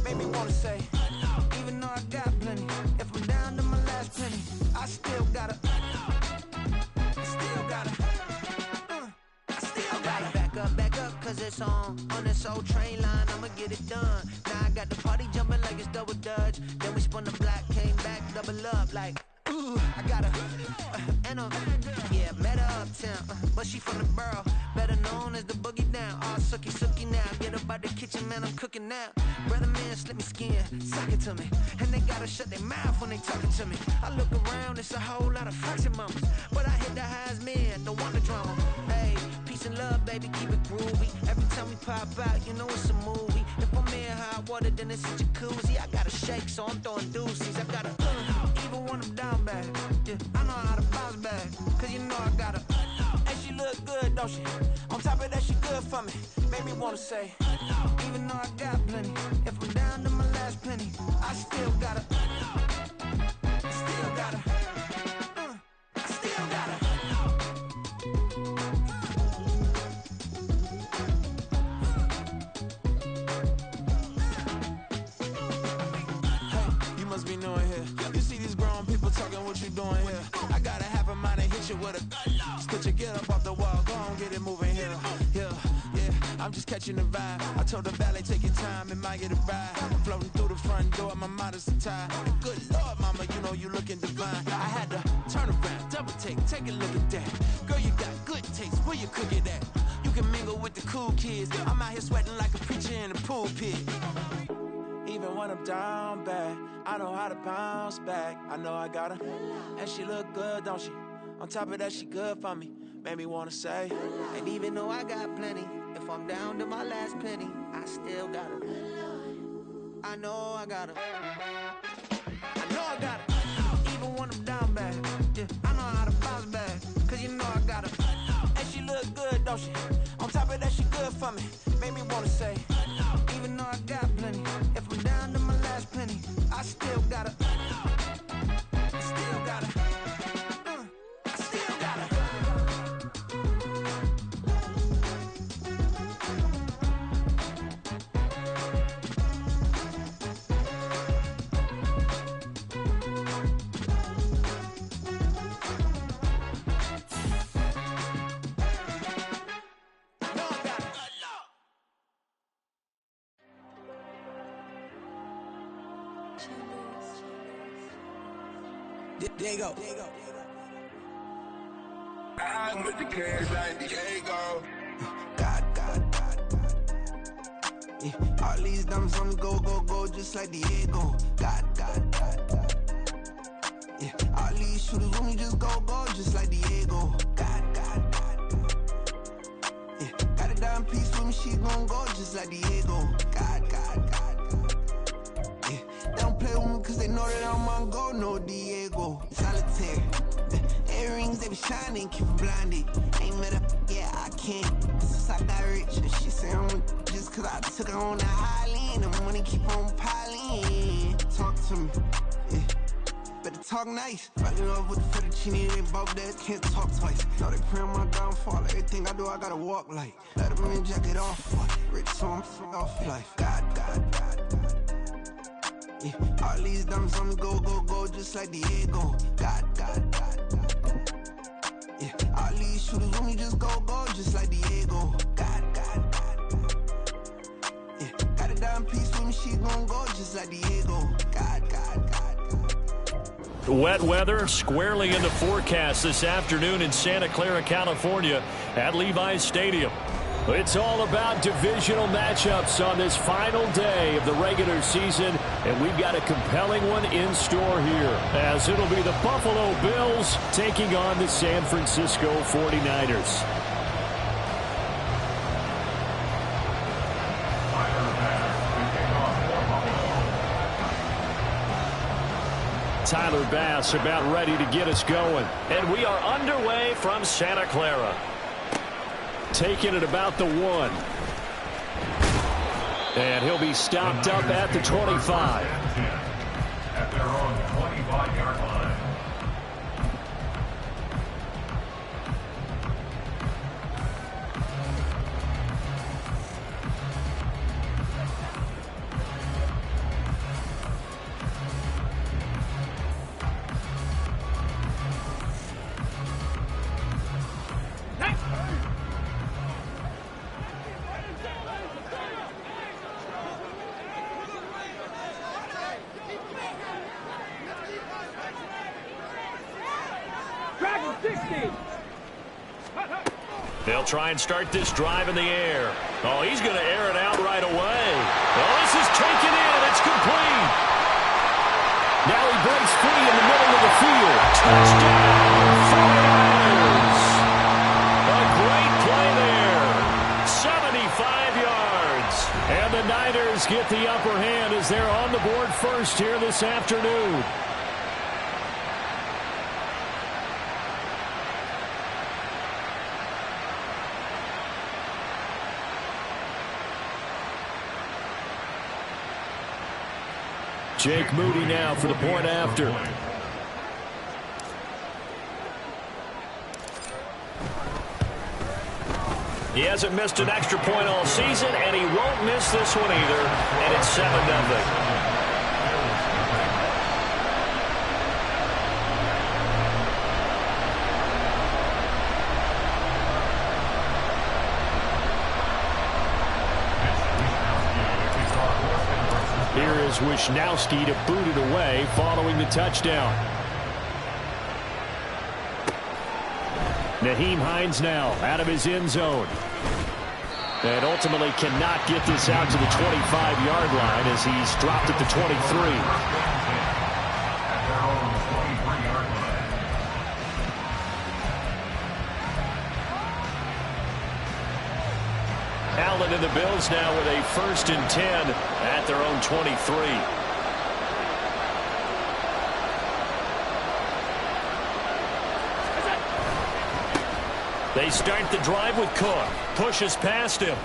made me wanna say, even though I got plenty, if I'm down to my last penny, I still gotta, back up, cause it's on this old train line, I'ma get it done. Now I got the party jumping like it's double dutch. Then we spun the block, came back, double up like, ooh, I got and yeah, met her uptown, but she from the borough, better known as the boogie down. All sookie now, get up out the kitchen, man, I'm cooking now. Brother man, slip me skin, suck it to me, and they gotta shut their mouth when they talking to me. I look around, it's a whole lot of fraction mamas, but I hit the highs, man, don't want the drama. Hey, peace and love, baby, keep it groovy. Every time we pop out, you know it's a movie. If I'm in hot water, then it's a jacuzzi. I gotta shake, so I'm throwing deuces. I gotta, even when I'm down bad, yeah, I know how to bounce back, cause you know I gotta, and she look good, don't she? On top of that, she good for me, made me wanna say, even though I got plenty, if I'm down to my last penny, I still gotta, be knowing here. You see these grown people talking, what you doing here? I got a half a mind to hit you with a stitch you, get up off the wall, go on, get it moving here. Yeah, I'm just catching the vibe. I told the valet, take your time, it might get a ride. Floating through the front door, my mind is tied. Good Lord, mama, you know you looking divine. I had to turn around, double take a look at that. Girl, you got good taste, where you cook it at? You can mingle with the cool kids. I'm out here sweating like a preacher in a pulpit. Even when I'm down bad, I know how to bounce back. I know I got her, and she look good, don't she? On top of that, she good for me, made me wanna say, and even though I got plenty, if I'm down to my last penny, I still got her. I know I got her. I know I got her. Even when I'm down bad, yeah, I know how to bounce back, cause you know I got her. And she look good, don't she? On top of that, she good for me, made me wanna say, even though I got plenty, if I'm down to my last penny, I still gotta, still gotta, still gotta. Diego. I'm with the cash like Diego. God. Yeah. All these diamonds on me go, just like Diego. God. Yeah. All these shooters on me just go, just like Diego. God. Yeah. Got a dime piece with me, she gon' go just like Diego. God. Yeah. They don't play with me cause they know that I'm on go, no Diego. Solitaire. Earrings, they be shining, keep blinded. Ain't met up, yeah, I can't. Since I got rich, and she say I'm just cause I took her on the island. The money keep on piling. Talk to me, yeah. Better talk nice. Rockin' up with the fettuccine, they both dead, can't talk twice. Know they pray on my downfall, everything I do, I gotta walk like. Let them in, jacket off, rich, so I'm off life. God. Yeah. All these diamonds on me go, just like Diego. God. Yeah. All these shooters on me just go, just like Diego. God. Yeah. Got a dime piece with me, she gon' go just like Diego. God. Wet weather squarely in the forecast this afternoon in Santa Clara, California at Levi's Stadium. It's all about divisional matchups on this final day of the regular season, and we've got a compelling one in store here, as it'll be the Buffalo Bills taking on the San Francisco 49ers. Tyler Bass about ready to get us going, and we are underway from Santa Clara. Taking it about the 1. And he'll be stopped up at the 25. At their own 25-yard line. They'll try and start this drive in the air. Oh, he's going to air it out right away. Oh, this is taken in. It's complete. Now he breaks free in the middle of the field. Touchdown, 49ers. A great play there. 75 yards. And the Niners get the upper hand as they're on the board first here this afternoon. Jake Moody now for the point after. He hasn't missed an extra point all season, and he won't miss this one either. And it's 7-0. Here is Wisnowski to boot it away following the touchdown. Nyheim Hines now out of his end zone. And ultimately cannot get this out to the 25-yard line as he's dropped at the 23. Allen and the Bills now with a 1st and 10 at their own 23. They start the drive with Cook. Pushes past him.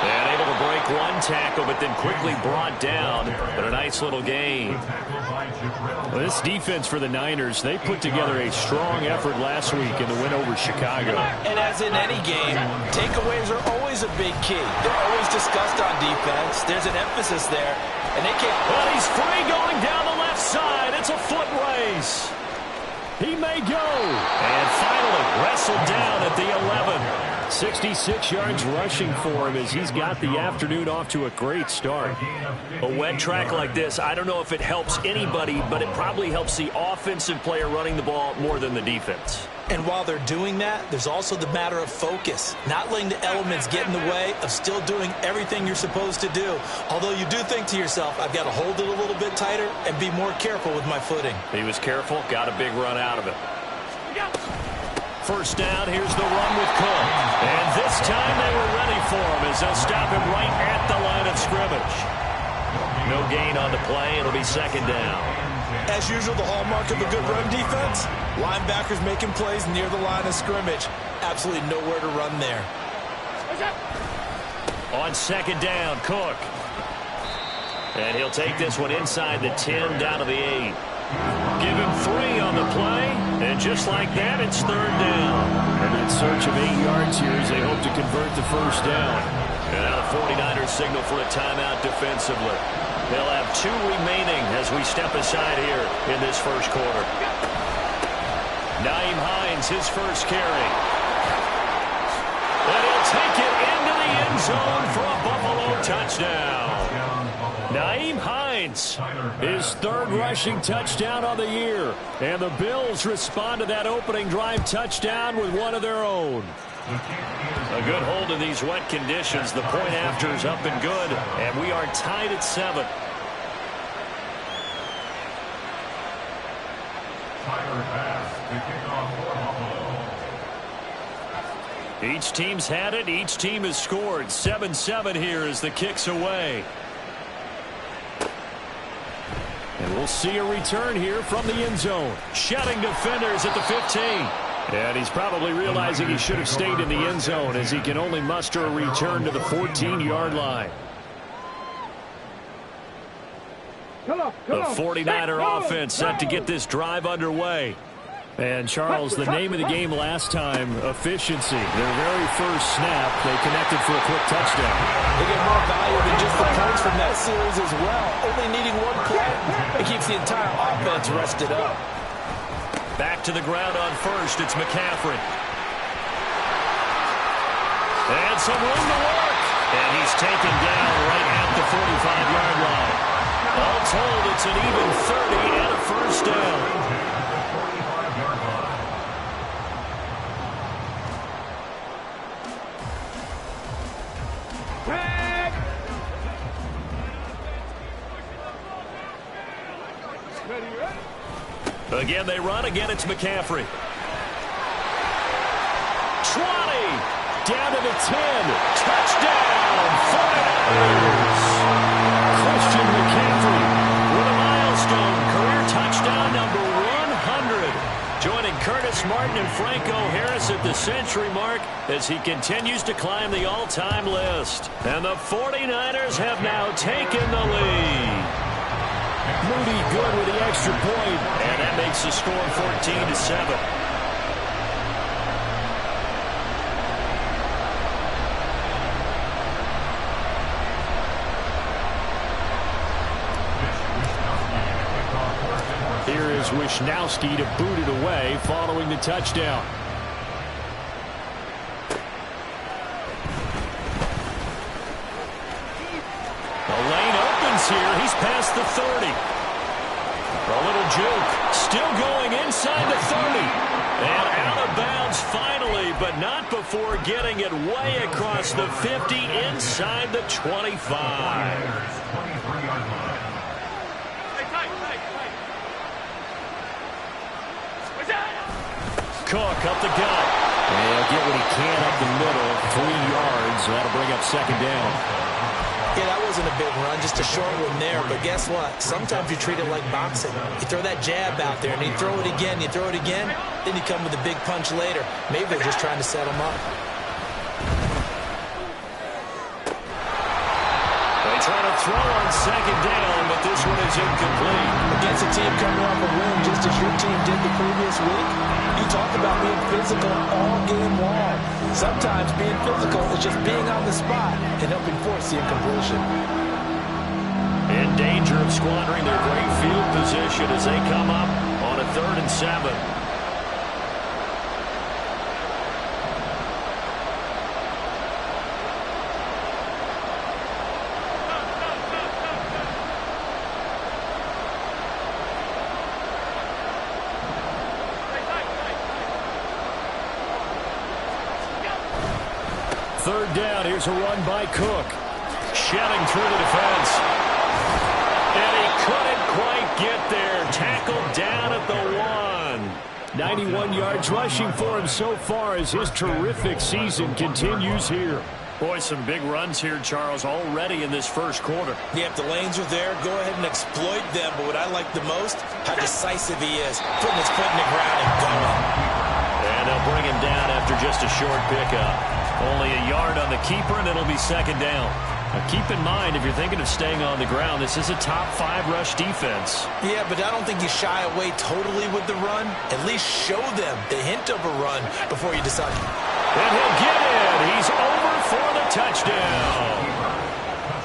And able to break one tackle, but then quickly brought down. But a nice little gain. Well, this defense for the Niners, they put together a strong effort last week in the win over Chicago. And as in any game, takeaways are always a big key. They're always discussed on defense. There's an emphasis there. And they can't... Well, he's free going down the left side. It's a foot race. He may go. And finally wrestled down at the 11. 66 yards rushing for him as he's got the afternoon off to a great start. A wet track like this, I don't know if it helps anybody, but it probably helps the offensive player running the ball more than the defense. And while they're doing that, there's also the matter of focus. Not letting the elements get in the way of still doing everything you're supposed to do. Although you do think to yourself, I've got to hold it a little bit tighter and be more careful with my footing. He was careful, got a big run out of it. First down, here's the run with Cook. And this time they were ready for him as they'll stop him right at the line of scrimmage. No gain on the play. It'll be 2nd down. As usual, the hallmark of a good run defense, linebackers making plays near the line of scrimmage. Absolutely nowhere to run there. On 2nd down, Cook. And he'll take this one inside the 10 down to the 8. Give him 3 on the play, and just like that, it's 3rd down. And in search of 8 yards here as they hope to convert the 1st down. And now the 49ers signal for a timeout defensively. They'll have 2 remaining as we step aside here in this first quarter. Nyheim Hines, his first carry. And he'll take it into the end zone for a Buffalo touchdown. Nyheim Hines, his 3rd rushing touchdown on the year. And the Bills respond to that opening drive touchdown with one of their own. A good hold in these wet conditions. The point after is up and good, and we are tied at 7. Each team's had it. Each team has scored. 7-7 here as the kick's away. And we'll see a return here from the end zone. Shedding defenders at the 15. And he's probably realizing he should have stayed in the end zone as he can only muster a return to the 14-yard line. The 49er offense set to get this drive underway. And, Charles, the name of the game last time, efficiency. Their very first snap, they connected for a quick touchdown. They get more value than just the points from that series as well. Only needing one play, it keeps the entire offense rested up. Back to the ground on first, it's McCaffrey. And some room to work. And he's taken down right at the 45-yard line. All told, it's an even 30 and a first down. Again, they run. Again, it's McCaffrey. 20. Down to the 10. Touchdown. 49ers. Christian McCaffrey with a milestone. Career touchdown number 100. Joining Curtis Martin and Franco Harris at the century mark as he continues to climb the all-time list. And the 49ers have now taken the lead. Moody good with the extra point, and that makes the score 14-7. Here is Wisnowski to boot it away following the touchdown. The lane opens here. He's past the 30. A little juke. Still going inside the 30. And out of bounds finally, but not before getting it way across the 50 inside the 25. Cook up the gut. And he'll get what he can up the middle. 3 yards. That'll bring up second down. Yeah, that wasn't a big run, just a short one there. But guess what? Sometimes you treat it like boxing. You throw that jab out there, and you throw it again, then you come with a big punch later. Maybe they're just trying to set him up. They try to throw on second down, but this one is incomplete. Against a team coming off a win, just as your team did the previous week, you talk about being physical all game long. Sometimes being physical is just being on the spot and helping force the incompletion. In danger of squandering their great field position as they come up on a 3rd and 7. Third down, here's a run by Cook. Shedding through the defense. And he couldn't quite get there. Tackled down at the 1. 91 yards rushing for him so far as his terrific season continues here. Boy, some big runs here, Charles, already in this first quarter. Yeah, if the lanes are there, go ahead and exploit them. But what I like the most, how decisive he is. Putting his foot in the ground and going. And they'll bring him down after just a short pickup. Only a yard on the keeper, and it'll be second down. Now, keep in mind, if you're thinking of staying on the ground, this is a top 5 rush defense. Yeah, but I don't think you shy away totally with the run. At least show them the hint of a run before you decide. And he'll get it. He's over for the touchdown.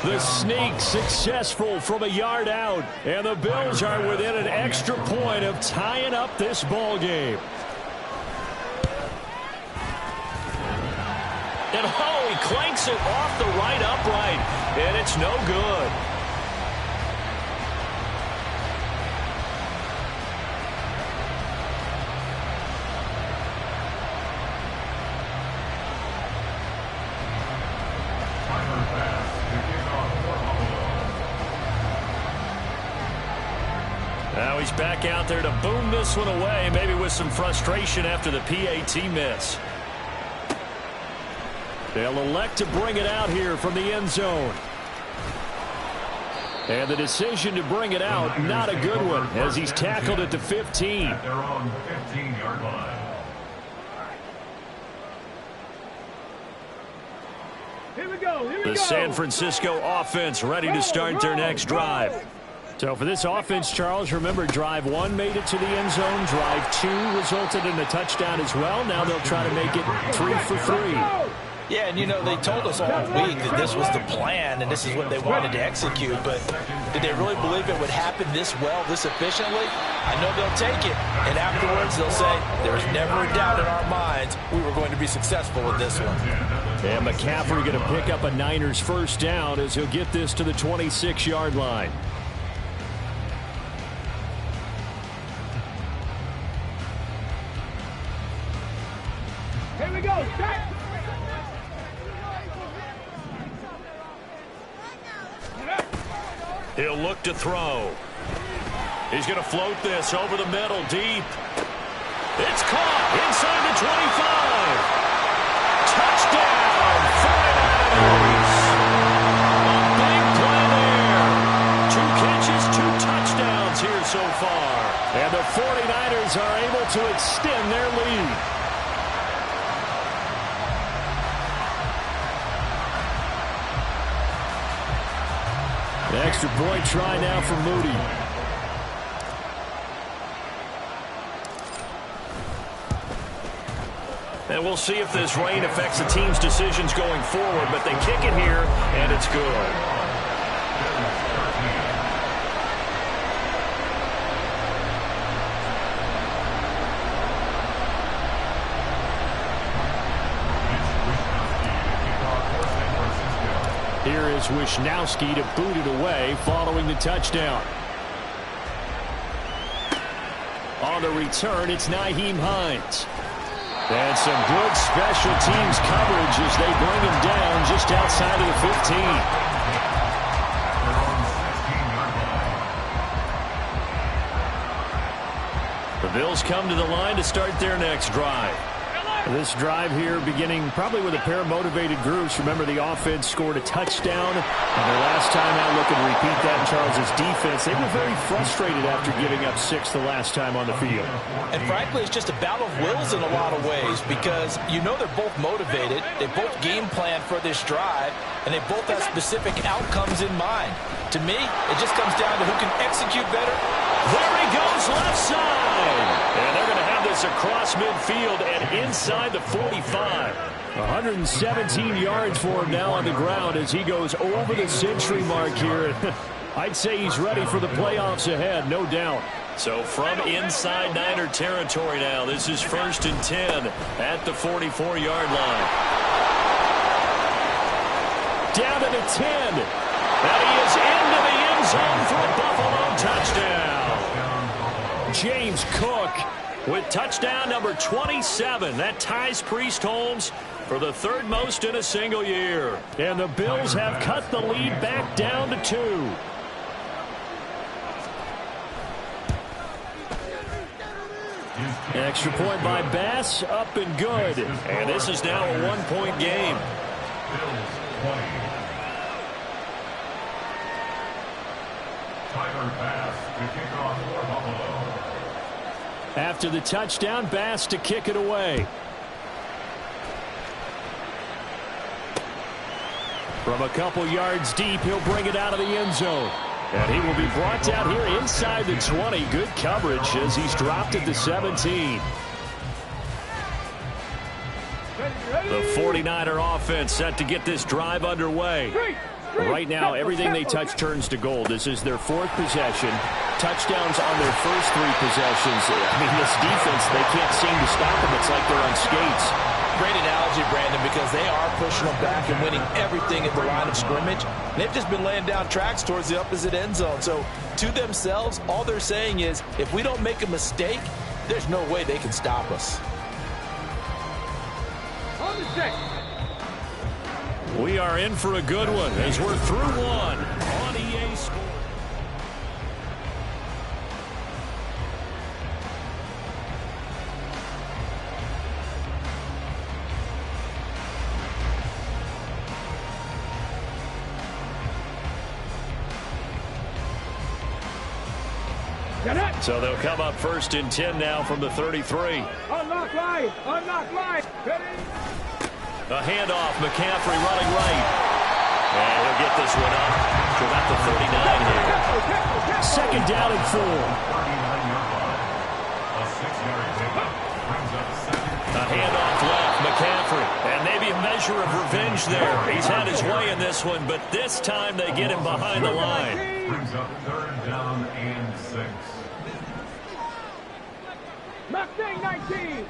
The sneak successful from a yard out, and the Bills are within an extra point of tying up this ball game. And oh, he clanks it off the right upright, and it's no good. Now he's back out there to boom this one away, maybe with some frustration after the PAT miss. They'll elect to bring it out here from the end zone. And the decision to bring it out, not a good one, as he's tackled at the 15. At their own 15-yard line. The San Francisco offense ready to start their next drive. So for this offense, Charles, remember, drive 1 made it to the end zone. Drive 2 resulted in a touchdown as well. Now they'll try to make it 3 for 3. Yeah, and you know, they told us all week that this was the plan and this is what they wanted to execute, but did they really believe it would happen this well, this efficiently? I know they'll take it, and afterwards they'll say, there's never a doubt in our minds we were going to be successful with this one. And McCaffrey going to pick up a Niners first down as he'll get this to the 26-yard line. Here we go. Back. He'll look to throw. He's going to float this over the middle, deep. It's caught inside the 25. Touchdown, 49ers. A big play there. 2 catches, 2 touchdowns here so far. And the 49ers are able to extend their lead. The extra point try now for Moody. And we'll see if this rain affects the team's decisions going forward, but they kick it here, and it's good. Here is Wisnowski to boot it away following the touchdown. On the return, it's Nyheim Hines. And some good special teams coverage as they bring him down just outside of the 15. The Bills come to the line to start their next drive. This drive here beginning probably with a pair of motivated groups. Remember, the offense scored a touchdown. And their last time out, looking to repeat that, Charles' defense. They were very frustrated after giving up 6 the last time on the field. And frankly, it's just a battle of wills in a lot of ways because you know they're both motivated. They both game plan for this drive, and they both have specific outcomes in mind. To me, it just comes down to who can execute better. There he goes, left side. And they're going to have this across midfield and inside the 45. 117 yards for him now on the ground as he goes over the century mark here. I'd say he's ready for the playoffs ahead, no doubt. So from inside Niner territory now, this is 1st and 10 at the 44-yard line. Down to the 10. And he is into the end zone for a Buffalo touchdown. James Cook with touchdown number 27. That ties Priest Holmes for the 3rd most in a single year. And the Bills have cut the lead back down to 2. An extra point by Bass, up and good. And this is now a 1-point game. After the touchdown, Bass to kick it away. From a couple yards deep, he'll bring it out of the end zone. And he will be brought down here inside the 20. Good coverage as he's dropped at the 17. The 49er offense set to get this drive underway. Right now, everything they touch turns to gold. This is their 4th possession. Touchdowns on their first 3 possessions. I mean, this defense, they can't seem to stop them. It's like they're on skates. Great analogy, Brandon, because they are pushing them back and winning everything at the line of scrimmage. And they've just been laying down tracks towards the opposite end zone. So, to themselves, all they're saying is, if we don't make a mistake, there's no way they can stop us. On the check. We are in for a good one as we're through one on EA Sports. So they'll come up 1st and 10 now from the 33. Unlock line. Unlock line. Ready? A handoff, McCaffrey running right. And he'll get this one up to about the 39 here. 2nd down and 4. A handoff left, McCaffrey. And maybe a measure of revenge there. He's had his way in this one, but this time they get him behind the line. Brings up 3rd down and 6. Mustang 19.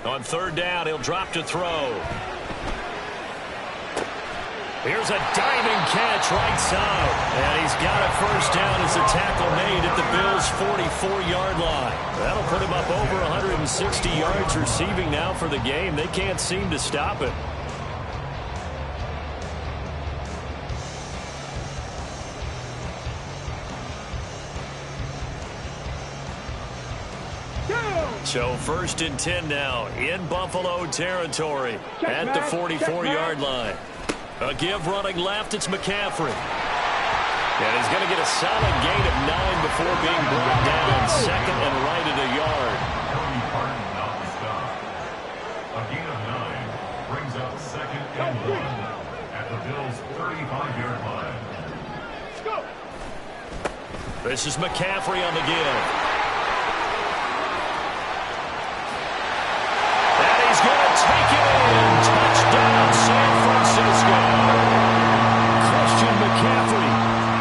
On 3rd down, he'll drop to throw. Here's a diving catch right side. And he's got a 1st down as the tackle made at the Bills' 44-yard line. That'll put him up over 160 yards receiving now for the game. They can't seem to stop it. So 1st and 10 now in Buffalo territory at the 44-yard line. A give running left. It's McCaffrey. And he's going to get a solid gain of 9 before being brought down. 2nd and right at a yard. A gain of 9 brings up 2nd and 1 at the Bills' 35-yard line. This is McCaffrey on the give. And he's going to take it in. Touchdown, San Francisco. Christian McCaffrey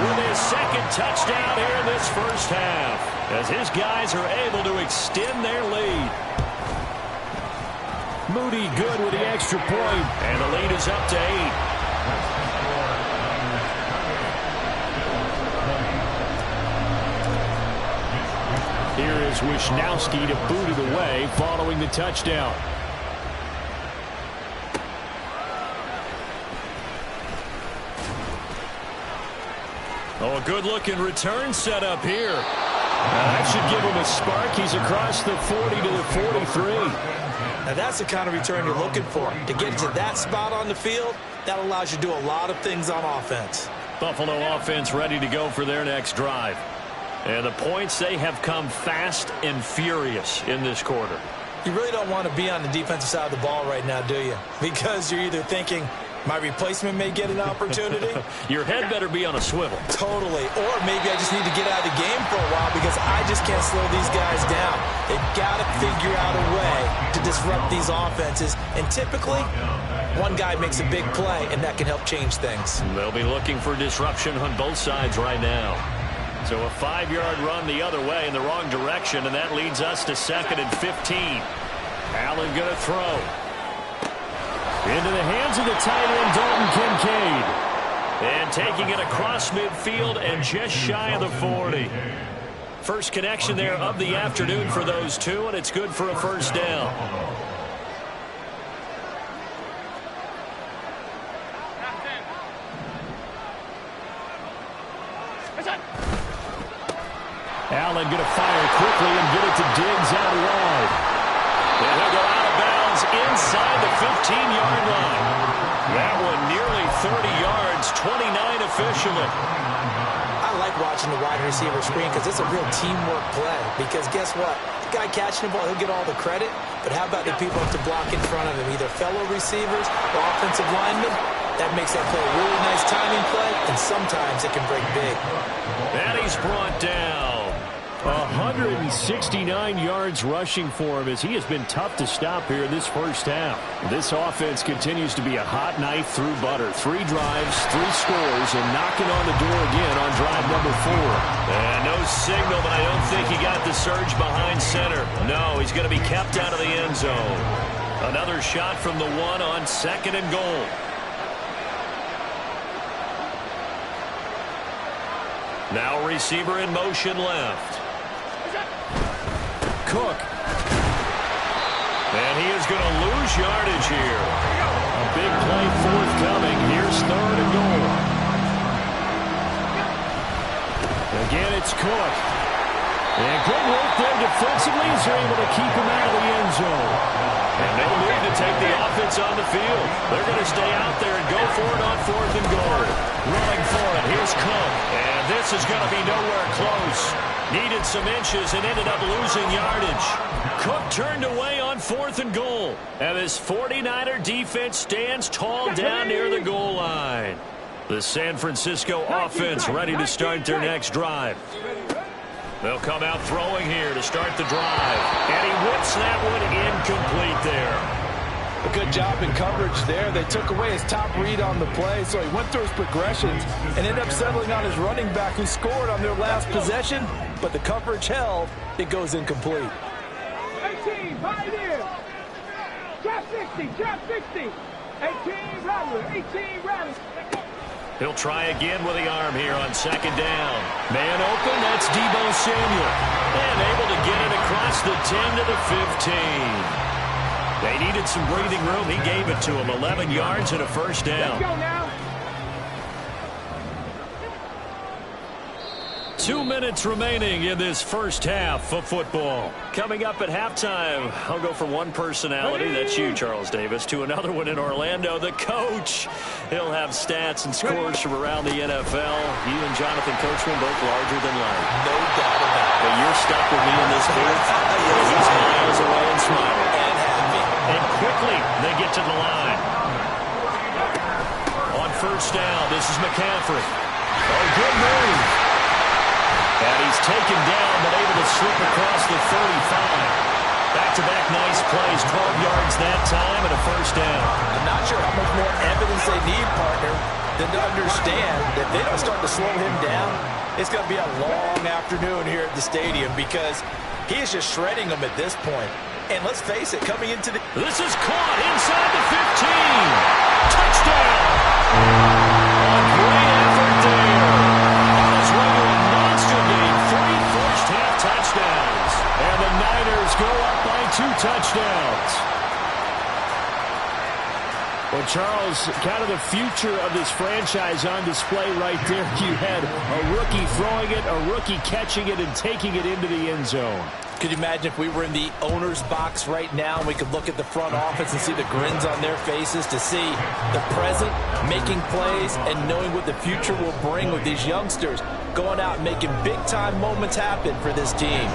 with his 2nd touchdown here in this first half, as his guys are able to extend their lead. Moody good with the extra point, and the lead is up to 8. Here is Wisnowski to boot it away following the touchdown. Oh, a good-looking return set up here. That should give him a spark. He's across the 40 to the 43. Now that's the kind of return you're looking for. To get to that spot on the field, that allows you to do a lot of things on offense. Buffalo offense ready to go for their next drive. And the points, they have come fast and furious in this quarter. You really don't want to be on the defensive side of the ball right now, do you? Because you're either thinking, my replacement may get an opportunity. Your head better be on a swivel. Totally. Or maybe I just need to get out of the game for a while because I just can't slow these guys down. They've got to figure out a way to disrupt these offenses. And typically, one guy makes a big play, and that can help change things. They'll be looking for disruption on both sides right now. So a 5-yard run the other way in the wrong direction, and that leads us to 2nd and 15. Allen going to throw. Into the hands of the tight end, Dalton Kincaid. And taking it across midfield and just shy of the 40. First connection there of the afternoon for those two, and it's good for a first down. Allen going to fire quickly and get it to Diggs out wide. And he'll go out of bounds inside the 15-yard line. That one nearly 30 yards, 29 officially. I like watching the wide receiver screen because it's a real teamwork play. Because guess what? The guy catching the ball, he'll get all the credit. But how about the people up to block in front of him, either fellow receivers or offensive linemen? That makes that play a really nice timing play, and sometimes it can break big. And he's brought down. 169 yards rushing for him as he has been tough to stop here in this first half. This offense continues to be a hot knife through butter. 3 drives, 3 scores, and knocking on the door again on drive number 4. And no signal, but I don't think he got the surge behind center. No, he's going to be kept out of the end zone. Another shot from the 1 on 2nd and goal. Now receiver in motion left. Cook. And he is going to lose yardage here. A big play forthcoming. Here's 3rd and goal. Again, it's Cook. And good work there defensively as they're able to keep him out of the end zone. And they'll need to take the offense on the field. They're going to stay out there and go for it on 4th and goal. Running for it. Here's Cook. And this is going to be nowhere close. Needed some inches and ended up losing yardage. Cook turned away on 4th and goal. And this 49er defense stands tall down near the goal line. The San Francisco offense ready to start their next drive. They'll come out throwing here to start the drive. And he whips that one incomplete there. A good job in coverage there. They took away his top read on the play, so he went through his progressions and ended up settling on his running back who scored on their last possession, but the coverage held. It goes incomplete. 18, pioneer. Trap 60, trap 60. 18, Rattler, 18, Rattler. He'll try again with the arm here on 2nd down. Man open, that's Deebo Samuel. And able to get it across the 10 to the 15. They needed some breathing room. He gave it to him. 11 yards and a first down. Let's go now. 2 minutes remaining in this first half of football. Coming up at halftime, I'll go from one personality, that's you, Charles Davis, to another one in Orlando, the coach. He'll have stats and scores from around the NFL. You and Jonathan Coachman both larger than life. No doubt about it. But you're stuck with me in this booth. He's miles away and smiling. And happy. And quickly, they get to the line. On first down, this is McCaffrey. Oh, good move. And he's taken down, but able to slip across the 35. Back-to-back nice plays, 12 yards that time, and a first down. I'm not sure how much more evidence they need, partner, than to understand that if they don't start to slow him down, it's going to be a long afternoon here at the stadium because he is just shredding them at this point. And let's face it, coming into the... This is caught inside the 15. Touchdown. On great effort there. On his way to a monster game, 3 first-half touchdowns. And the Niners go up by 2 touchdowns. Well, Charles, kind of the future of this franchise on display right there. You had a rookie throwing it, a rookie catching it, and taking it into the end zone. Could you imagine if we were in the owner's box right now and we could look at the front office and see the grins on their faces to see the present, making plays, and knowing what the future will bring with these youngsters going out and making big-time moments happen for this team.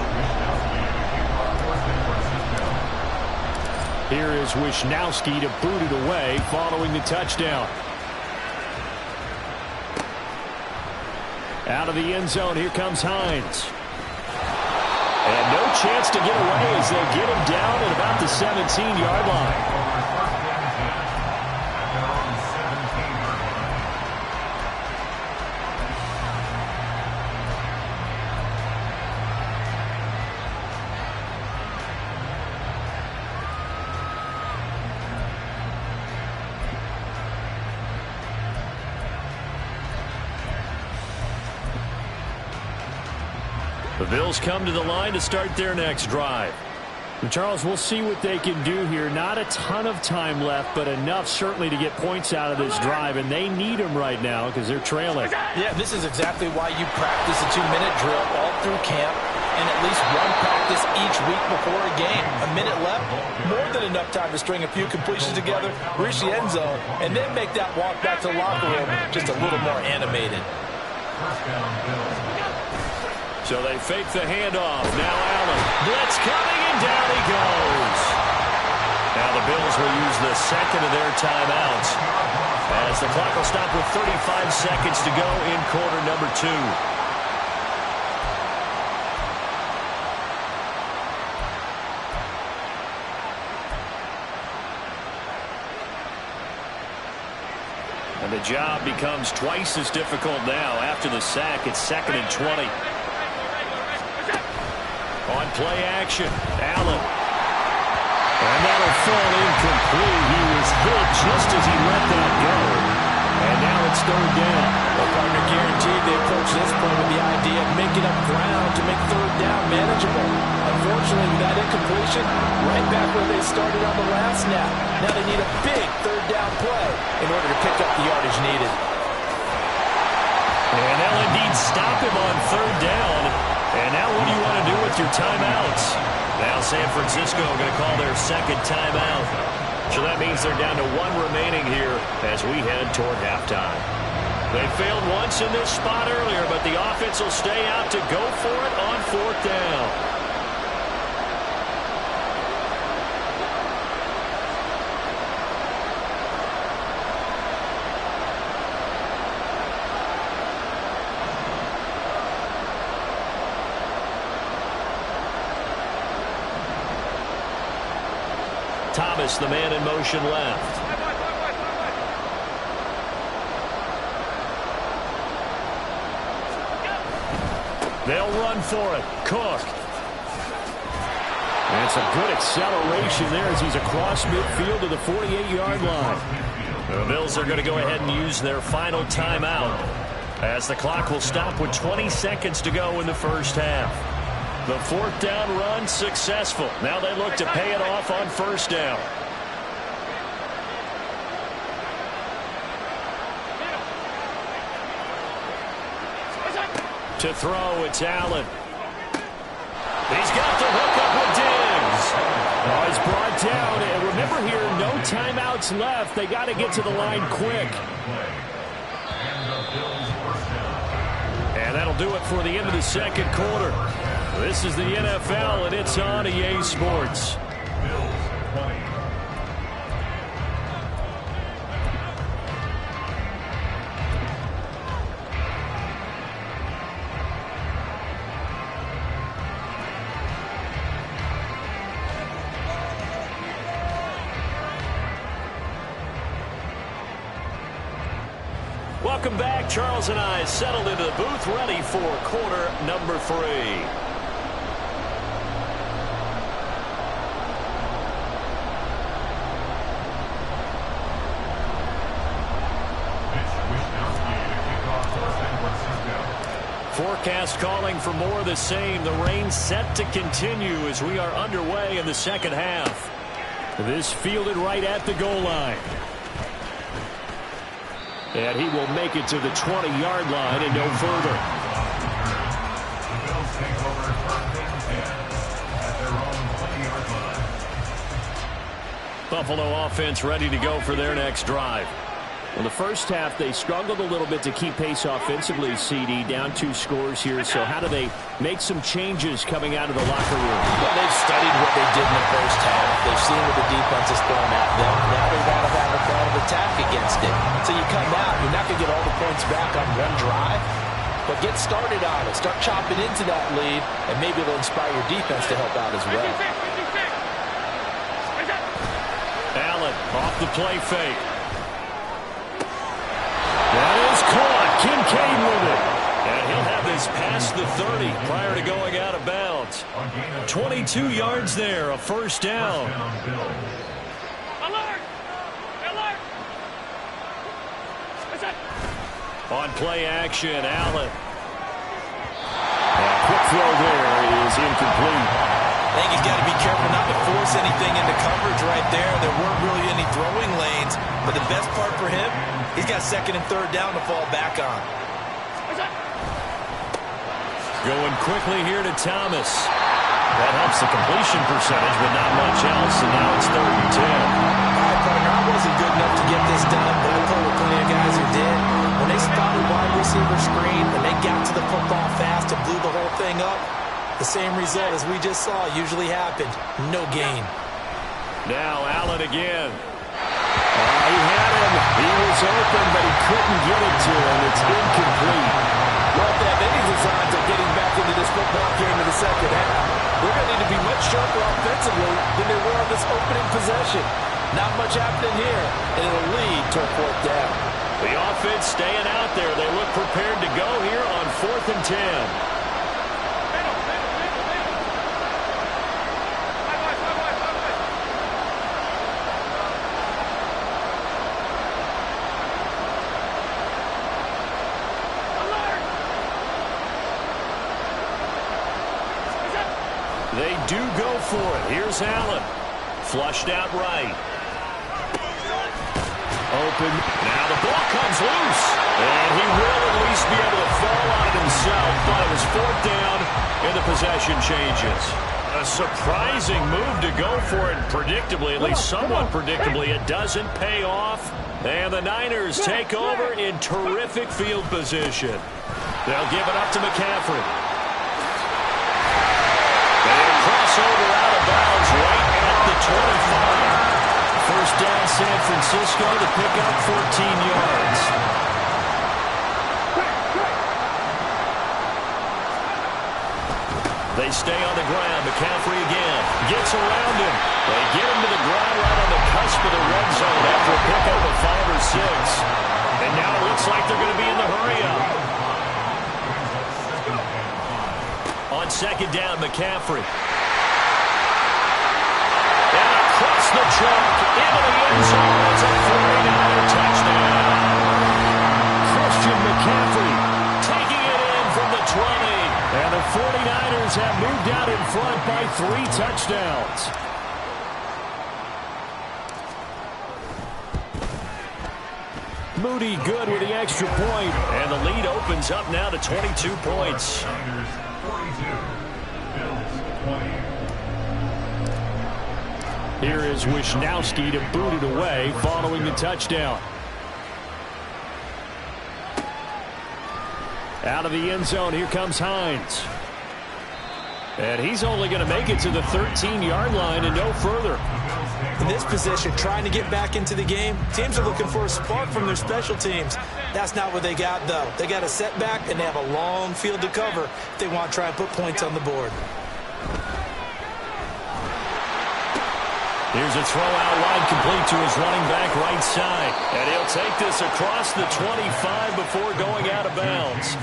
Here is Wisnowski to boot it away following the touchdown. Out of the end zone, here comes Hines. And no chance to get away as they get him down at about the 17-yard line. The Bills come to the line to start their next drive. And Charles, we'll see what they can do here. Not a ton of time left, but enough certainly to get points out of this drive, and they need them right now because they're trailing. Yeah, this is exactly why you practice a 2-minute drill all through camp and at least one practice each week before a game. A minute left, more than enough time to string a few completions together, reach the end zone, and then make that walk back to the locker room just a little more animated. So they fake the handoff. Now Allen. Blitz coming, and down he goes. Now the Bills will use the second of their timeouts as the clock will stop with 35 seconds to go in quarter number 2. And the job becomes twice as difficult now. After the sack, it's 2nd and 20. On play action, Allen. And that'll fall incomplete. He was hit just as he let that go. And now it's 3rd down. Well, partner, guaranteed they approach this point with the idea of making up ground to make 3rd down manageable. Unfortunately, with that incompletion, right back where they started on the last snap. Now they need a big 3rd down play in order to pick up the yardage needed. And they'll indeed stop him on 3rd down. And now what do you want to do with your timeouts? Now San Francisco going to call their 2nd timeout. So that means they're down to 1 remaining here as we head toward halftime. They failed once in this spot earlier, but the offense will stay out to go for it on 4th down. Thomas, the man in motion left. They'll run for it. Cook. And some good acceleration there as he's across midfield to the 48-yard line. The Bills are going to go ahead and use their final timeout as the clock will stop with 20 seconds to go in the first half. The 4th down run successful. Now they look to pay it off on 1st down. To throw, it's Allen. He's got the hook up with Diggs. Oh, he's brought down. And remember here, no timeouts left. They got to get to the line quick. And that'll do it for the end of the second quarter. This is the NFL, and it's on EA Sports. Welcome back. Charles and I settled into the booth, ready for quarter number 3. Forecast calling for more of the same. The rain set to continue as we are underway in the second half. This fielded right at the goal line. And he will make it to the 20-yard line and no further. Buffalo offense ready to go for their next drive. In the first half, they struggled a little bit to keep pace offensively, CD, down 2 scores here. So how do they make some changes coming out of the locker room? Well, they've studied what they did in the first half. They've seen what the defense has thrown at them. Now they want to have a plan of attack against it. So you come out, you're not going to get all the points back on one drive, but get started on it. Start chopping into that lead, and maybe it'll inspire your defense to help out as well. Allen off the play fake. That is caught. Kincaid with it. And he'll have this past the 30 prior to going out of bounds. 22 yards there, a first down. Alert! Alert! On play action, Allen. A quick throw there is incomplete. I think he's got to be careful not to force anything into coverage right there. There weren't really any throwing lanes, but the best part for him, he's got second and third down to fall back on. Going quickly here to Thomas. That helps the completion percentage, but not much else, and now it's 3rd and 10. All right, partner, I wasn't good enough to get this done, but I played with plenty of guys who did. When they spotted wide receiver screen and they got to the football fast and blew the whole thing up, the same result as we just saw usually happened. No gain. Now Allen again. He had him. He was open, but he couldn't get it to him. It's incomplete. Well, if they have any designs of getting back into this football game in the second half, they're going to need to be much sharper offensively than they were on this opening possession. Not much happening here, and it'll lead to a 4th down. The offense staying out there. They look prepared to go here on 4th and 10. They do go for it. Here's Allen. Flushed out right. Open. Now the ball comes loose. And he will at least be able to fall on it himself. But it was 4th down and the possession changes. A surprising move to go for it. Predictably, at least somewhat predictably, it doesn't pay off. And the Niners take over in terrific field position. They'll give it up to McCaffrey. Crossover out of bounds right at the 25. First down San Francisco to pick up 14 yards. They stay on the ground. McCaffrey again. Gets around him. They get him to the ground right on the cusp of the red zone after a pickup of 5 or 6. And now it looks like they're going to be in the hurry-up. On second down, McCaffrey. Across the chalk, into the end zone. It's a 49er touchdown. Christian McCaffrey taking it in from the 20. And the 49ers have moved out in front by 3 touchdowns. Moody good with the extra point. And the lead opens up now to 22 points. Niners 42, Bills 20. Here is Wisnowski to boot it away following the touchdown. Out of the end zone, here comes Hines. And he's only going to make it to the 13-yard line and no further. In this position, trying to get back into the game, teams are looking for a spark from their special teams. That's not what they got, though. They got a setback, and they have a long field to cover if they want to try and put points on the board. Here's a throw out wide, complete to his running back right side. And he'll take this across the 25 before going out of bounds.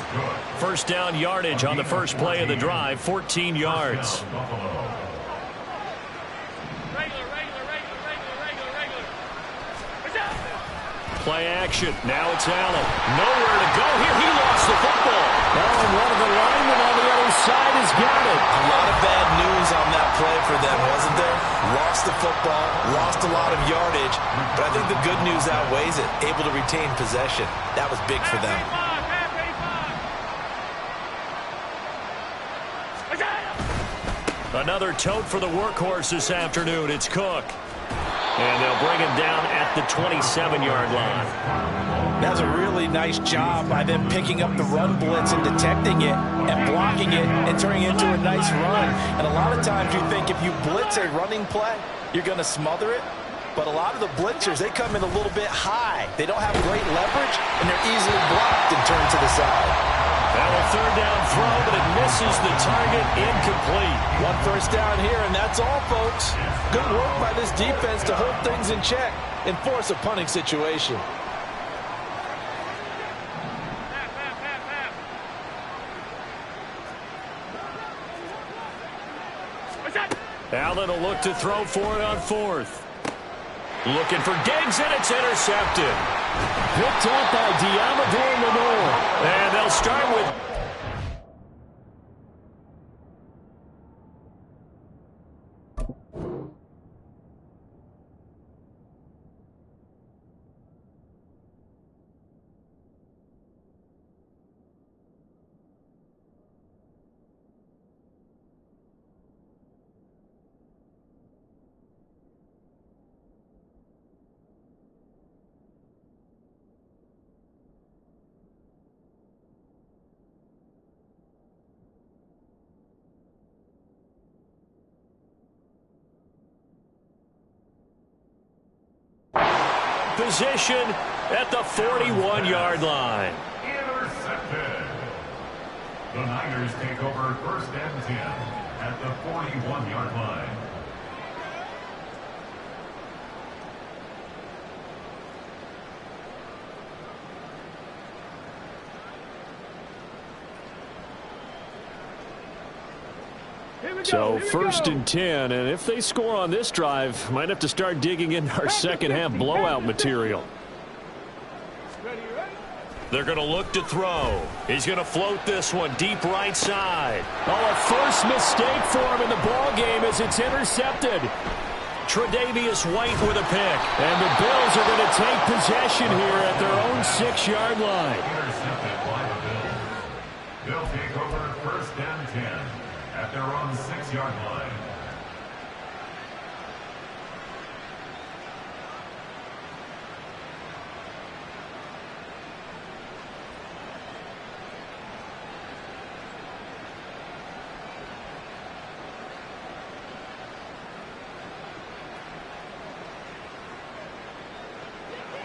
First down yardage on the first play of the drive, 14 yards. Play action. Now it's Allen. Nowhere to go here. He lost the football. Oh, and one of the linemen on the other side has got it. A lot of bad news on that play for them, wasn't there? Lost the football, lost a lot of yardage, but I think the good news outweighs it. Able to retain possession. That was big for them. Another tote for the workhorse this afternoon. It's Cook. And they'll bring him down at the 27-yard line. That's a really nice job by them picking up the run blitz and detecting it and blocking it and turning it into a nice run. And a lot of times you think if you blitz a running play, you're going to smother it. But a lot of the blitzers, they come in a little bit high. They don't have great leverage, and they're easily blocked and turned to the side. Now a third down throw, but it misses the target, incomplete. One first down here, and that's all, folks. Good work by this defense to hold things in check and force a punting situation. Allen will look to throw for it on fourth. Looking for Diggs, and it's intercepted. Picked up by Diamador Lenore. And they'll start with... Position at the 41-yard line. Intercepted. The Niners take over first and 10 at the 41-yard line. So first and 10, and if they score on this drive, might have to start digging into our second half blowout material. They're going to look to throw. He's going to float this one deep right side. Oh, a first mistake for him in the ball game as it's intercepted. Tre'Davious White with a pick, and the Bills are going to take possession here at their own 6-yard line. Intercepted by the Bills. They'll take over first and 10 at their own 6-yard line.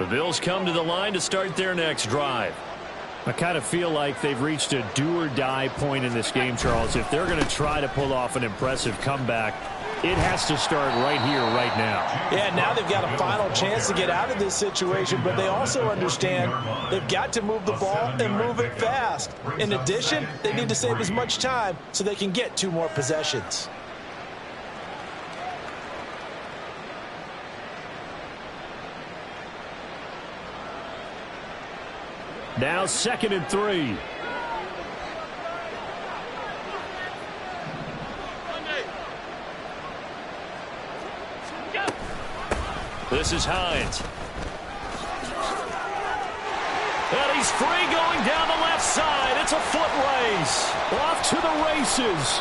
The Bills come to the line to start their next drive. I kind of feel like they've reached a do-or-die point in this game, Charles. If they're going to try to pull off an impressive comeback, it has to start right here, right now. Yeah, now they've got a final chance to get out of this situation, but they also understand they've got to move the ball and move it fast. In addition, they need to save as much time so they can get 2 more possessions. Now 2nd and 3. This is Hines. free going down the left side. It's a foot race. Off to the races.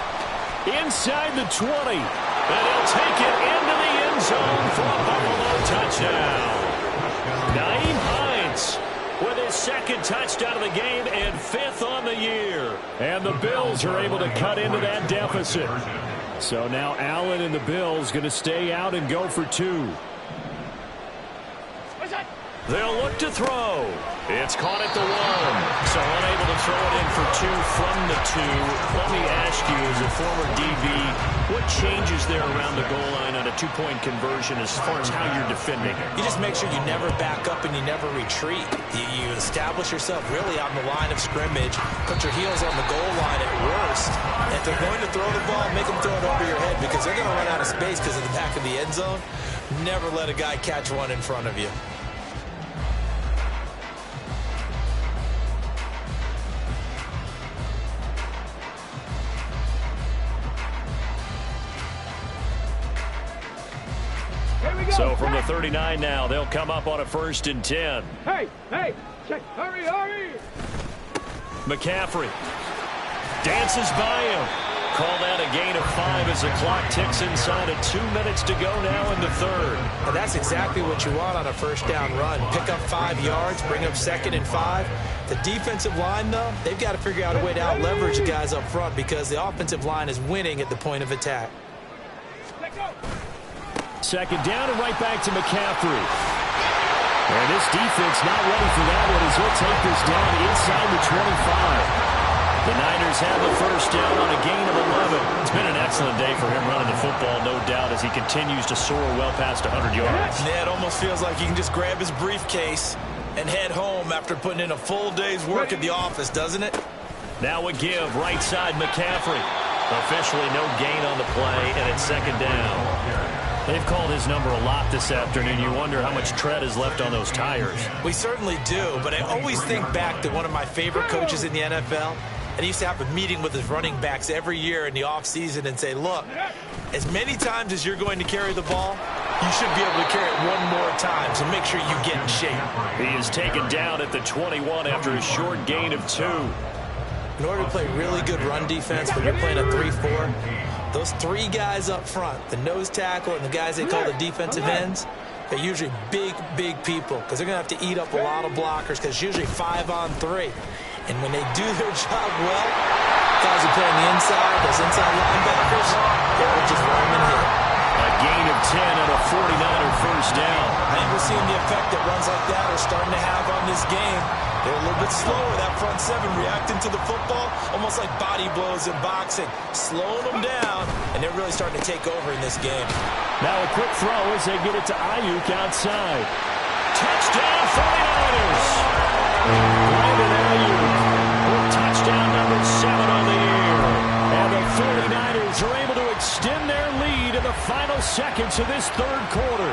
Inside the 20. And he'll take it into the end zone for a Buffalo touchdown. Nyheim Hines with his second touchdown of the game and 5th on the year. And the Bills are able to cut into that deficit. So now Allen and the Bills going to stay out and go for 2. They'll look to throw. It's caught at the 1. So unable to throw it in for 2 from the 2. Let me ask you, as a former DB, what changes there around the goal line on a 2-point conversion as far as how you're defending? You just make sure you never back up and you never retreat. You establish yourself really on the line of scrimmage. Put your heels on the goal line at worst. If they're going to throw the ball, make them throw it over your head because they're going to run out of space because of the back of the end zone. Never let a guy catch one in front of you. So from the 39 now, they'll come up on a 1st and 10. Hey, check, hurry. McCaffrey dances by him. Called out a gain of 5 as the clock ticks inside of 2 minutes to go now in the 3rd. And that's exactly what you want on a 1st down run. Pick up 5 yards, bring up 2nd and 5. The defensive line, though, they've got to figure out a way to out-leverage the guys up front because the offensive line is winning at the point of attack. 2nd down and right back to McCaffrey. And this defense not ready for that one as he'll take this down inside the 25. The Niners have the 1st down on a gain of 11. It's been an excellent day for him running the football, no doubt, as he continues to soar well past 100 yards. Yeah, it almost feels like he can just grab his briefcase and head home after putting in a full day's work at the office, doesn't it? Now a give, right side McCaffrey. Officially no gain on the play, and it's 2nd down. They've called his number a lot this afternoon. You wonder how much tread is left on those tires. We certainly do, but I always think back to one of my favorite coaches in the NFL, and he used to have a meeting with his running backs every year in the offseason and say, look, as many times as you're going to carry the ball, you should be able to carry it one more time, so make sure you get in shape. He is taken down at the 21 after a short gain of 2. In order to play really good run defense when you're playing a 3-4, those 3 guys up front, the nose tackle and the guys they call the defensive ends, they're usually big people because they're going to have to eat up a lot of blockers because it's usually 5 on 3. And when they do their job well, guys who play on the inside, those inside linebackers, they'll just run them and hit. A gain of 10 and a 49er 1st down. I think we're seeing the effect that runs like that are starting to have on this game. They're a little bit slower, that front 7 reacting to the football, almost like body blows in boxing, slowing them down, and they're really starting to take over in this game. Now a quick throw as they get it to Ayuk outside. Touchdown 49ers! Brandon Ayuk with touchdown number 7 on the year. And the 49ers are able to extend their lead in the final seconds of this 3rd quarter.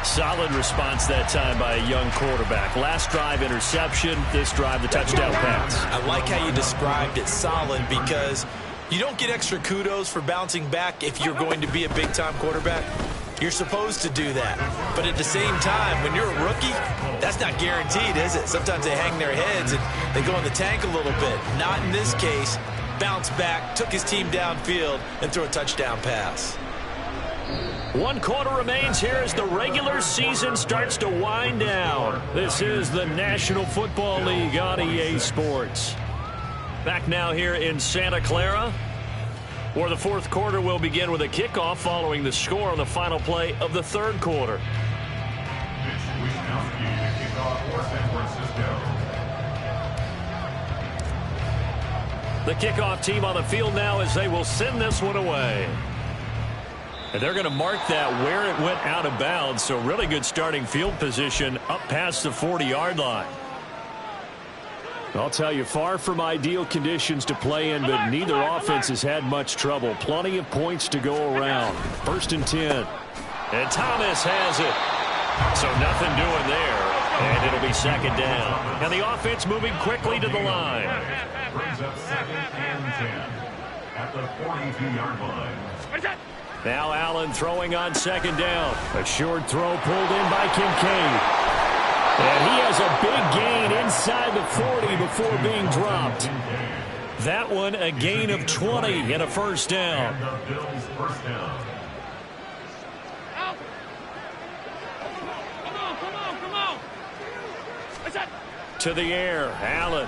Solid response that time by a young quarterback. Last drive, interception. This drive, the touchdown pass. I like how you described it, solid, because you don't get extra kudos for bouncing back if you're going to be a big-time quarterback. You're supposed to do that. But at the same time, when you're a rookie, that's not guaranteed, is it? Sometimes they hang their heads and they go in the tank a little bit. Not in this case. Bounced back, took his team downfield, and threw a touchdown pass. 1 quarter remains here as the regular season starts to wind down. This is the National Football League on EA Sports. Back now here in Santa Clara, where the 4th quarter will begin with a kickoff following the score on the final play of the 3rd quarter. The kickoff team on the field now as they will send this one away. And they're going to mark that where it went out of bounds, so really good starting field position up past the 40-yard line. I'll tell you, far from ideal conditions to play in, but neither offense has had much trouble. Plenty of points to go around. 1st and 10. And Thomas has it. So nothing doing there. And it'll be 2nd down. And the offense moving quickly to the line. Brings up 2nd and 10 at the 42-yard line. Now Allen throwing on 2nd down. A short throw pulled in by Kincaid. And he has a big gain inside the 40 before being dropped. That one a gain of 20 and a first down. To the air, Allen.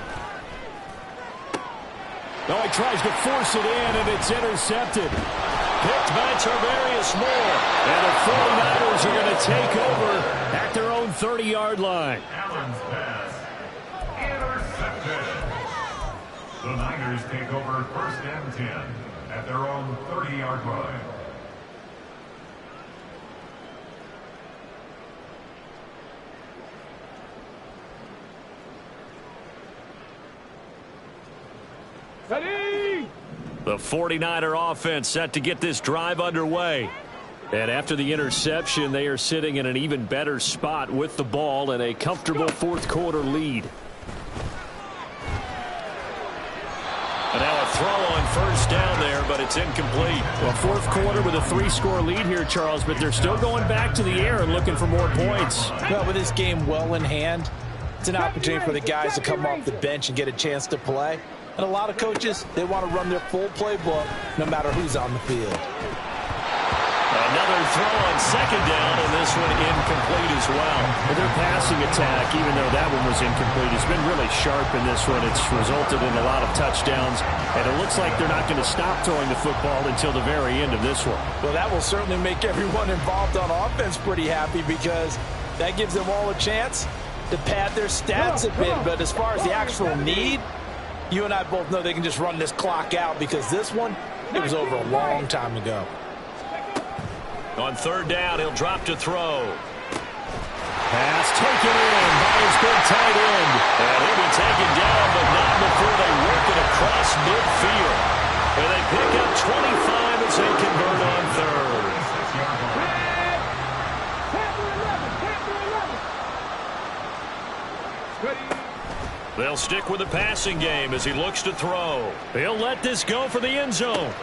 Oh, he tries to force it in, and it's intercepted. Picked by Tarvarius Moore. And the 49ers are going to take over at their own 30-yard line. Allen's pass intercepted. The Niners take over first and 10 at their own 30-yard line. Ready! The 49er offense set to get this drive underway. And after the interception, they are sitting in an even better spot with the ball and a comfortable fourth-quarter lead. And now a throw on first down there, but it's incomplete. Well, fourth quarter with a 3-score lead here, Charles, but they're still going back to the air and looking for more points. Well, with this game well in hand, it's an opportunity for the guys to come off the bench and get a chance to play. And a lot of coaches, they want to run their full playbook no matter who's on the field. Another throw on second down, and this one incomplete as well. And their passing attack, even though that one was incomplete, has been really sharp in this one. It's resulted in a lot of touchdowns, and it looks like they're not going to stop throwing the football until the very end of this one. Well, that will certainly make everyone involved on offense pretty happy because that gives them all a chance to pad their stats a bit. But as far as the actual need, you and I both know they can just run this clock out because this one, it was over a long time ago. On third down, he'll drop to throw. Pass taken in by his big tight end. And he'll be taken down, but not before they work it across midfield. And they pick up 25 as they convert on third. They'll stick with the passing game as he looks to throw. He'll let this go for the end zone.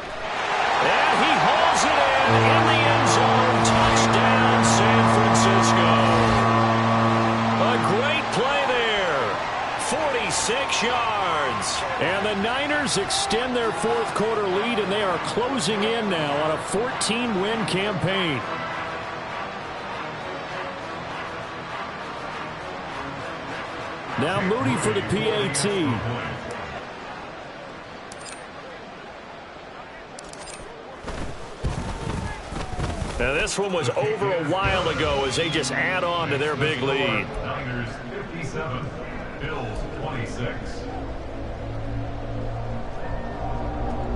And he hauls it in the end zone. Touchdown, San Francisco. A great play there. 46 yards. And the Niners extend their fourth quarter lead, and they are closing in now on a 14-win campaign. Now Moody for the PAT. Now this one was over a while ago as they just add on to their big lead. Niners 57, Bills 26.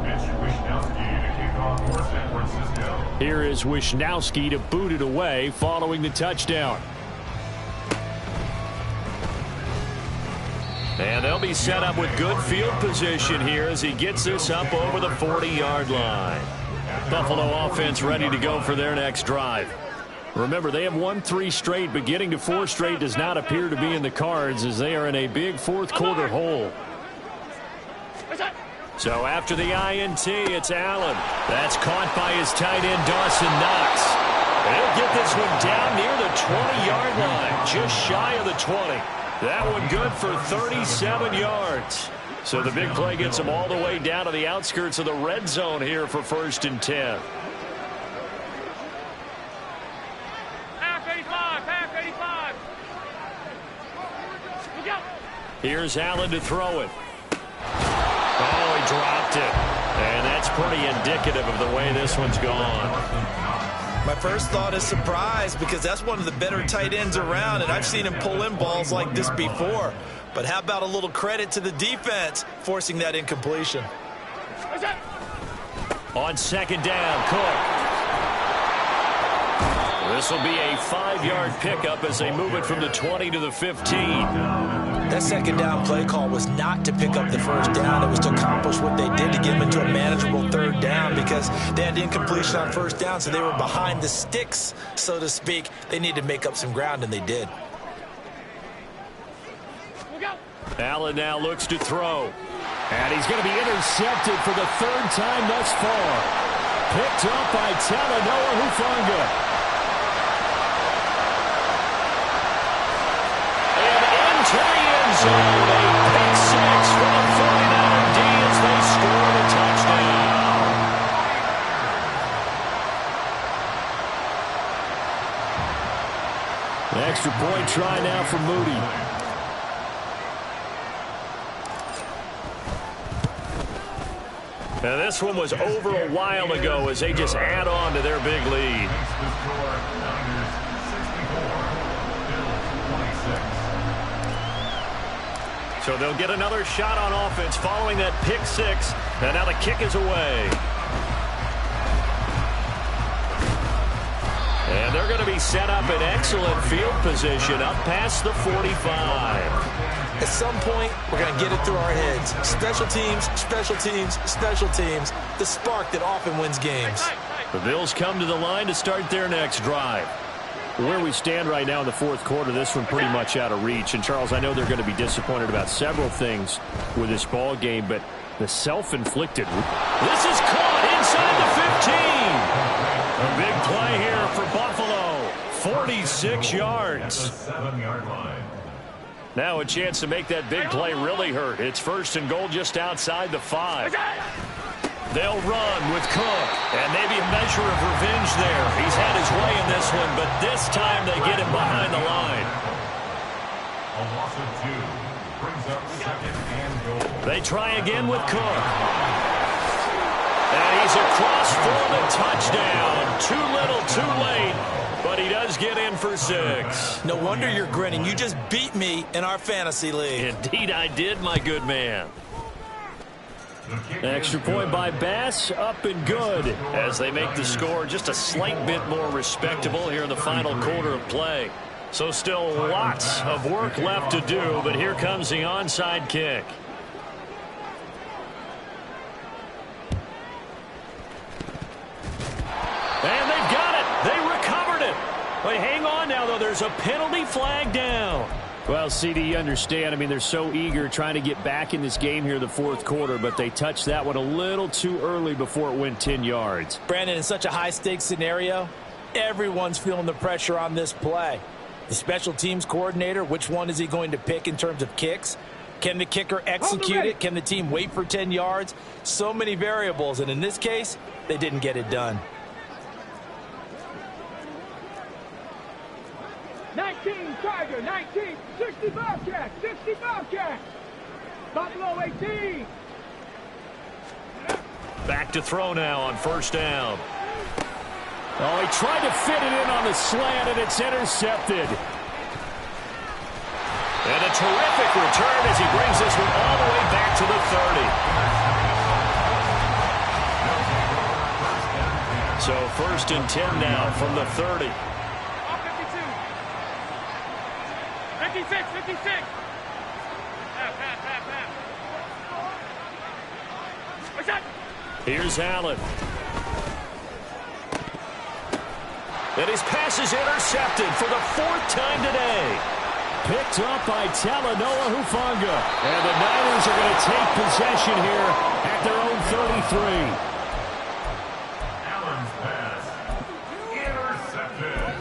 Mitch Wishnowsky to kick off for San Francisco. Here is Wishnowsky to boot it away following the touchdown. And they'll be set up with good field position here as he gets this up over the 40-yard line. Buffalo offense ready to go for their next drive. Remember, they have won 3 straight, but getting to 4 straight does not appear to be in the cards as they are in a big fourth quarter hole. So after the INT, it's Allen. That's caught by his tight end, Dawson Knox. He'll get this one down near the 20-yard line, just shy of the 20. That one good for 37 yards. So the big play gets him all the way down to the outskirts of the red zone here for first and 10. Half 85, half 85. Look out. Here's Allen to throw it. Oh, he dropped it. And that's pretty indicative of the way this one's gone. My first thought is surprise because that's one of the better tight ends around, and I've seen him pull in balls like this before. But how about a little credit to the defense forcing that incompletion? On second down, Cook. This will be a 5-yard pickup as they move it from the 20 to the 15. That second down play call was not to pick up the first down. It was to accomplish what they did to get them into a manageable third down because they had incompletion on first down, so they were behind the sticks, so to speak. They needed to make up some ground, and they did. Allen now looks to throw. And he's going to be intercepted for the 3rd time thus far. Picked up by Talanoa Hufanga. zone. A pick six for the 49er D as they score the touchdown. An extra point try now for Moody. Now this one was over a while ago as they just add on to their big lead. So they'll get another shot on offense following that pick six. And now the kick is away. And they're going to be set up in excellent field position up past the 45. At some point, we're going to get it through our heads. Special teams, special teams, special teams. The spark that often wins games. The Bills come to the line to start their next drive. Where we stand right now in the fourth quarter, this one pretty much out of reach. And, Charles, I know they're going to be disappointed about several things with this ball game, but the self-inflicted. This is caught inside the 15. A big play here for Buffalo. 46 yards. 7-yard line. Now a chance to make that big play really hurt. It's first and goal just outside the 5. They'll run with Cook, and maybe a measure of revenge there. He's had his way in this one, but this time they get him behind the line. A loss of 2 brings up second and goal. They try again with Cook. And he's across for the touchdown. Too little, too late, but he does get in for 6. No wonder you're grinning. You just beat me in our fantasy league. Indeed I did, my good man. An extra point by Bass, up and good. As they make the score just a slight bit more respectable here in the final quarter of play. So still lots of work left to do, but here comes the onside kick. And they've got it. They recovered it. But hang on now, though. There's a penalty flag down. Well, CD, you understand. I mean, they're so eager trying to get back in this game here in the fourth quarter, but they touched that one a little too early before it went 10 yards. Brandon, in such a high-stakes scenario, everyone's feeling the pressure on this play. The special teams coordinator, which one is he going to pick in terms of kicks? Can the kicker execute it? Can the team wait for 10 yards? So many variables, and in this case, they didn't get it done. 19 Tiger, 19, 60 Bobcat, 60 Bobcat. Buffalo 18. Back to throw now on first down. Oh, he tried to fit it in on the slant, and it's intercepted. And a terrific return as he brings this one all the way back to the 30. So first and 10 now from the 30. 56, 56. Here's Allen. And his pass is intercepted for the 4th time today. Picked up by Talanoa Hufanga. And the Niners are going to take possession here at their own 33. Allen's pass. Intercepted.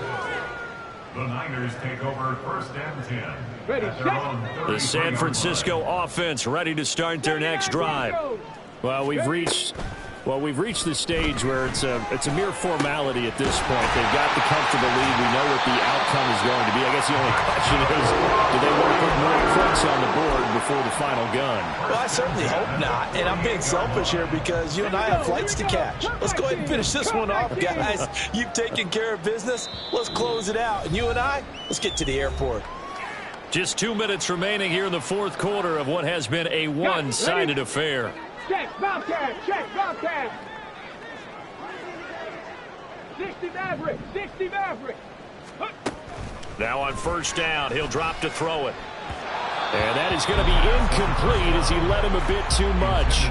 The Niners take over first and 10. At their own 33. The San Francisco offense ready to start their next drive. Well, we've reached the stage where it's a mere formality at this point. They've got the comfortable lead. We know what the outcome is going to be. I guess the only question is, do they want to put more points on the board before the final gun? Well, I certainly hope not. And I'm being selfish here because you and I have flights to catch. Let's go ahead and finish this one off, guys. You've taken care of business. Let's close it out. And you and I, let's get to the airport. Just 2 minutes remaining here in the fourth quarter of what has been a one-sided affair. Check, Bobcat, check, Bobcat. 60 Maverick, 60 Maverick. Now on first down, he'll drop to throw it. And that is going to be incomplete as he led him a bit too much.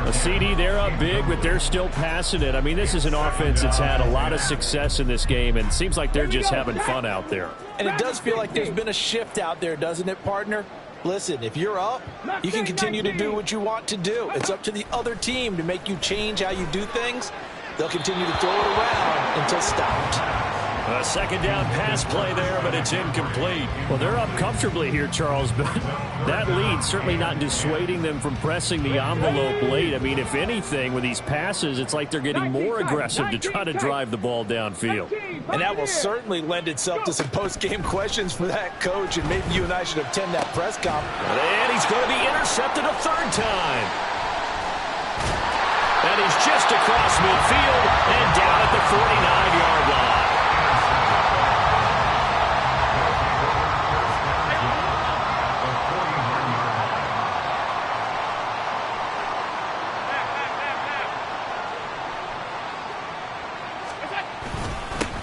A CD, they're up big, but they're still passing it. I mean, this is an offense that's had a lot of success in this game, and it seems like they're just having fun out there. And it does feel like there's been a shift out there, doesn't it, partner? Listen, if you're up, you can continue to do what you want to do. It's up to the other team to make you change how you do things. They'll continue to throw it around until stopped. A second down pass play there, but it's incomplete. Well, they're up comfortably here, Charles, but that lead certainly not dissuading them from pressing the envelope late. I mean, if anything, with these passes, it's like they're getting more aggressive to try to drive the ball downfield. And that will certainly lend itself to some post-game questions for that coach, and maybe you and I should attend that press conference. And he's going to be intercepted a third time. And he's just across midfield and down at the 49-yard line.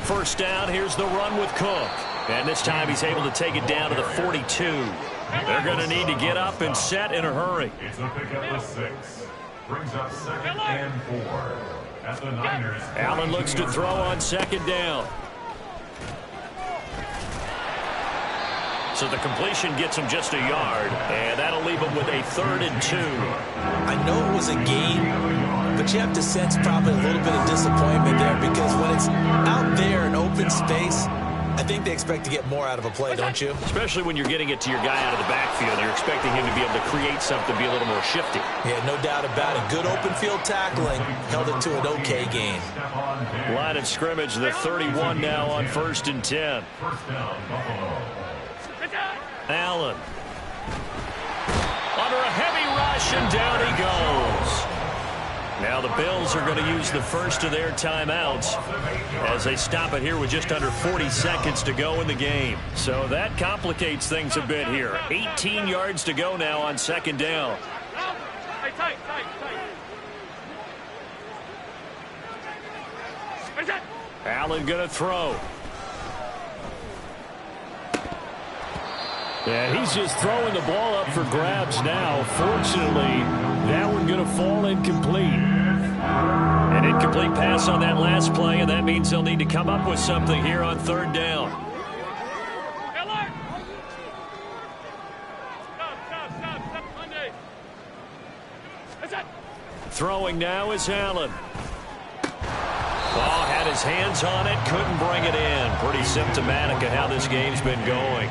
First down, here's the run with Cook. And this time he's able to take it down to the 42. They're going to need to get up and set in a hurry. It's a pickup of 6. Brings up 2nd and 4. At the Niners. Allen looks to throw on second down. So the completion gets him just a yard, and that'll leave him with a 3rd and 2. I know it was a gain, but you have to sense probably a little bit of disappointment there, because when it's out there in open space, I think they expect to get more out of a play, don't you? Especially when you're getting it to your guy out of the backfield. You're expecting him to be able to create something, be a little more shifty. Yeah, no doubt about it. Good open field tackling. Held it to an okay game. Line of scrimmage, the 31 now on 1st and 10. Allen. Under a heavy rush, and down he goes. Now the Bills are going to use the first of their timeouts as they stop it here with just under 40 seconds to go in the game. So that complicates things a bit here. 18 yards to go now on second down. Tight. Allen going to throw. Yeah, he's just throwing the ball up for grabs now. Fortunately, that one going to fall incomplete. An incomplete pass on that last play, and that means they'll need to come up with something here on 3rd down. Stop. Throwing now is Allen. Oh, had his hands on it, couldn't bring it in. Pretty symptomatic of how this game's been going.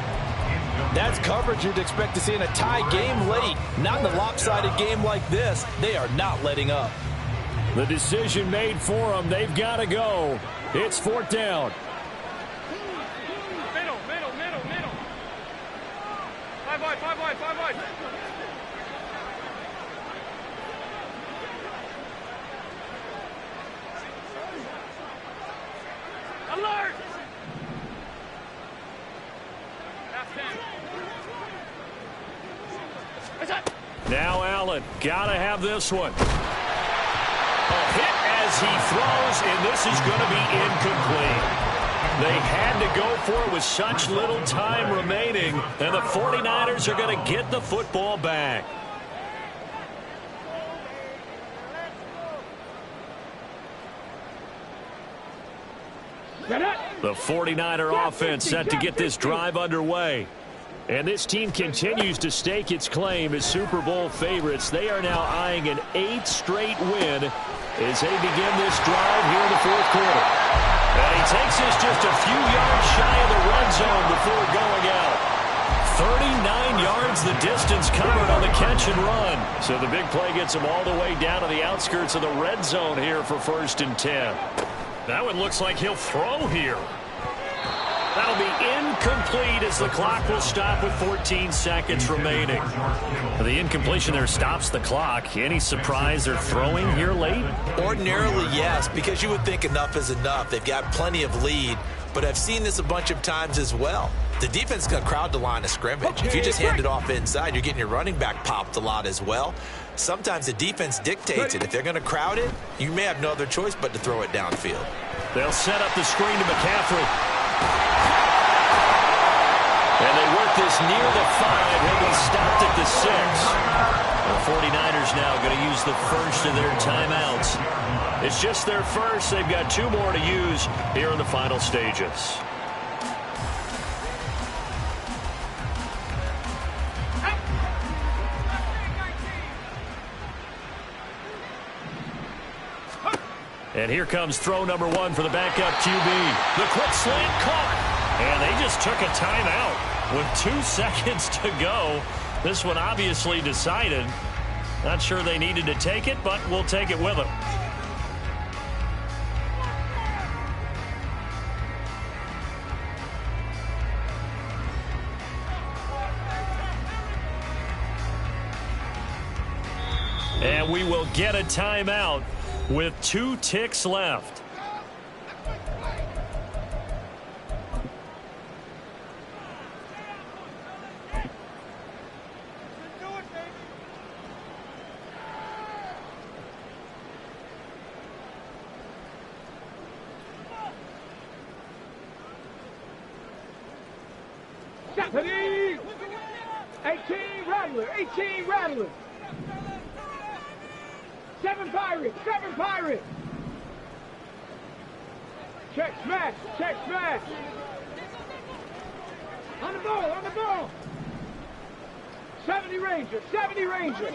That's coverage you'd expect to see in a tie game late. Not in a lopsided game like this. They are not letting up. The decision made for them. They've got to go. It's 4th down. Middle. 5 wide. Alert! Now Allen, gotta have this one. A hit as he throws, and this is going to be incomplete. They had to go for it with such little time remaining, and the 49ers are going to get the football back. The 49er offense set to get this drive underway. And this team continues to stake its claim as Super Bowl favorites. They are now eyeing an 8th straight win as they begin this drive here in the 4th quarter. And he takes this just a few yards shy of the red zone before going out. 39 yards the distance covered on the catch and run. So the big play gets him all the way down to the outskirts of the red zone here for 1st and 10. That one looks like he'll throw here. That'll be incomplete as the clock will stop with 14 seconds remaining. The incompletion there stops the clock. Any surprise they're throwing here late? Ordinarily, yes, because you would think enough is enough. They've got plenty of lead, but I've seen this a bunch of times as well. The defense is going to crowd the line of scrimmage. If you just hand it off inside, you're getting your running back popped a lot as well. Sometimes the defense dictates it. If they're going to crowd it, you may have no other choice but to throw it downfield. They'll set up the screen to McCaffrey. And they work this near the 5. He'll be stopped at the 6. The 49ers now going to use the first of their timeouts. It's just their first. They've got 2 more to use here in the final stages. And here comes throw number 1 for the backup QB. The quick slant caught. And they just took a timeout with 2 seconds to go. This one obviously decided. Not sure they needed to take it, but we'll take it with them. And we will get a timeout with 2 ticks left. Japanese! 18 Rattler! 18 Rattler! 7 Pirates! 7 Pirates! Check smash! Check smash! On the ball! On the ball! 70 Ranger! 70 Ranger!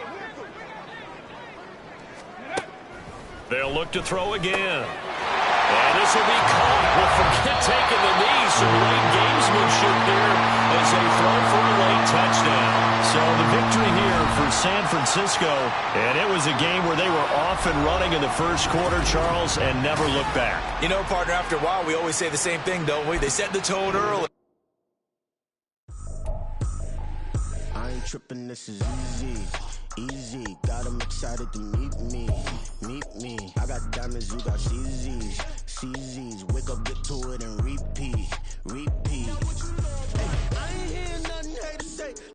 They'll look to throw again. And this will be caught with forget taking the knee. Some late gamesmanship there as they throw for a late touchdown. So the victory here for San Francisco. And it was a game where they were off and running in the first quarter, Charles, and never looked back. You know, partner, after a while, we always say the same thing, don't we? They set the tone early. I ain't tripping, this is easy. Easy, got them excited to meet me. Meet me. I got diamonds, you got CZs. CZs, wake up, get to it, and repeat. Repeat.